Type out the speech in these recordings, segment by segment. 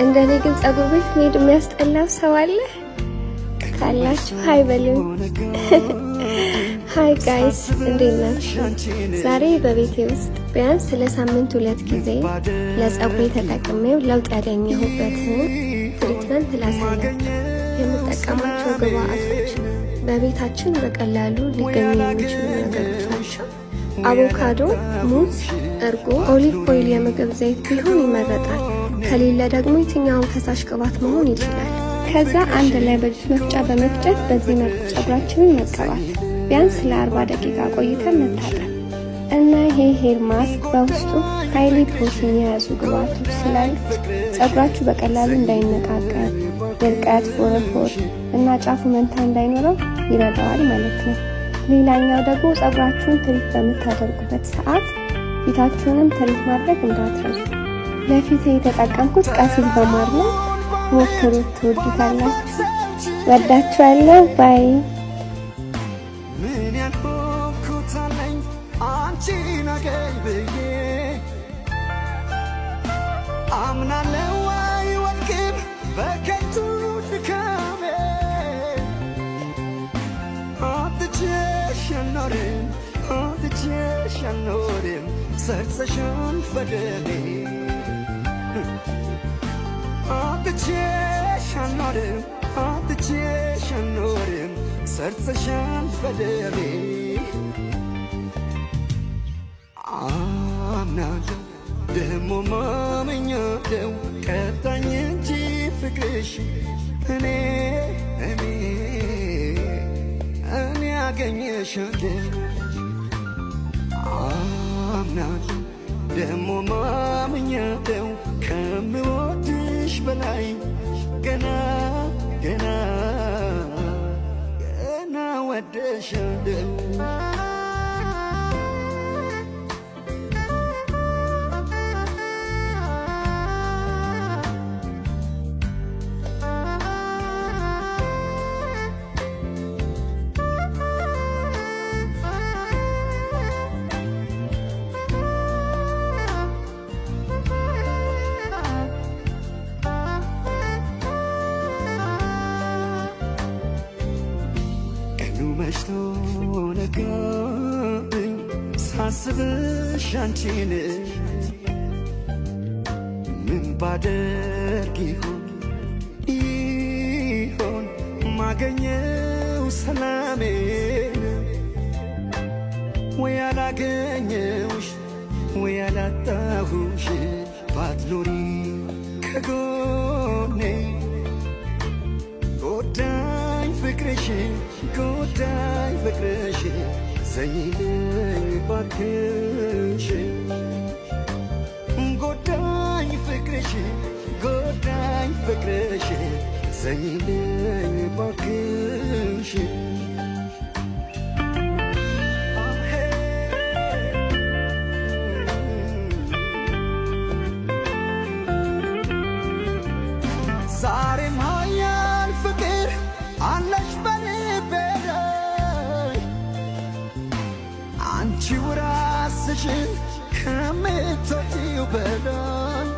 እንደኔ ግን ጸጉር ቤት መሄድ የሚያስጠላው ሰው አለ ካላችሁ ሃይ በሉኝ። ሃይ ጋይስ እንዴት ናችሁ? ዛሬ በቤቴ ውስጥ ቢያንስ ለሳምንት 2 ጊዜ ለጸጉሬ ተጠቅሜው ለውጥ ያገኘሁበትን ትሪትመንት ላሳያችሁ። የምጠቀማቸው ግብአቶች በቤታችን በቀላሉ ሊገኙ የሚችሉ ነገሮች ናቸው። አቮካዶ፣ ሙዝ፣ እርጎ፣ ኦሊቭ ኦይል፣ የምግብ ዘይት ቢሆን ይመረጣል። ከሌለ ደግሞ የትኛውን ፈሳሽ ቅባት መሆን ይችላል። ከዛ አንድ ላይ በጁስ መፍጫ በመፍጨት በዚህ መልኩ ጸጉራችንን መቀባት፣ ቢያንስ ለ40 ደቂቃ ቆይተን መታጠብ እና ይሄ ሄር ማስክ በውስጡ ሃይሊ ፕሮቲን የያዙ ግብአቶች ስላሉት ጸጉራችሁ በቀላሉ እንዳይነቃቀል፣ ድርቀት፣ ፎረፎር እና ጫፉ መንታ እንዳይኖረው ይረዳዋል ማለት ነው። ሌላኛው ደግሞ ጸጉራችሁን ትሪት በምታደርጉበት ሰዓት ፊታችሁንም ትሪት ማድረግ እንዳትረሱ። ለፊቴ የተጠቀምኩት ቀሲል በማር ነው። ሞክሩት፣ ትወዱታላችሁ። ወዳችኋለሁ። ባይ ምን ያልኩታለኝ አንቺ ነገይ ብዬ አምናለው አይወድቅም በከንቱ ድካሜ አትቼሽ አልኖርም ሰርጸሻል በደሌ አትቼሽ አልኖርም ሰርጸሻል በደሌ አምናለሁ ደሞ ማመኛለው ቀጣኝ እንጂ ፍቅርሽ እኔ አገኘሻለሁ አምናለሁ ደሞ ማመኛለው ከምወድሽ በላይ ገና ወደሻለሁ መሽቶ ነጋኝ ሳስብሽ አንቺን ምን ባደርግ ይሆን ማገኘው ሰላሜን ወይ አላገኘውሽ ወይ አላጣሁሽ ባትኖሪ ከጎኔ ጎዳኝ ፍቅርሽ ዘኝልኝ ባክሽ ጎዳኝ ፍቅርሽ ዘኝልኝ ባክሽ ዛሬም ሀያል ፍቅር አለሽ በልቤ ላይ አንቺው ራስሽን ከምትወጂው በላይ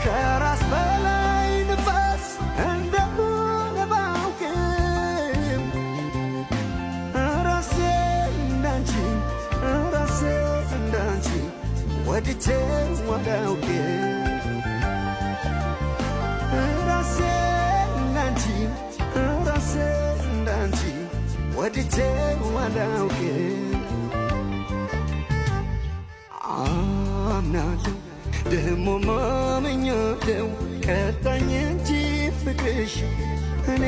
ከራስ በላይ ንፋስ እንደሆነ ባውቅም ራሴ እንዳንቺ ወድጄው አላውቅም ራሴ እንዳንቺ ወድጄው አላውቅም አምናለሁ ደሞ ማመኛለው ቀጣኝ እንጂ ፍቅርሽ እኔ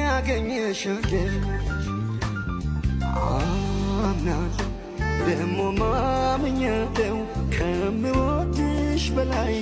አገኘሻለሁ አምናለሁ ደሞ ማመኛለው ከምወድሽ በላይ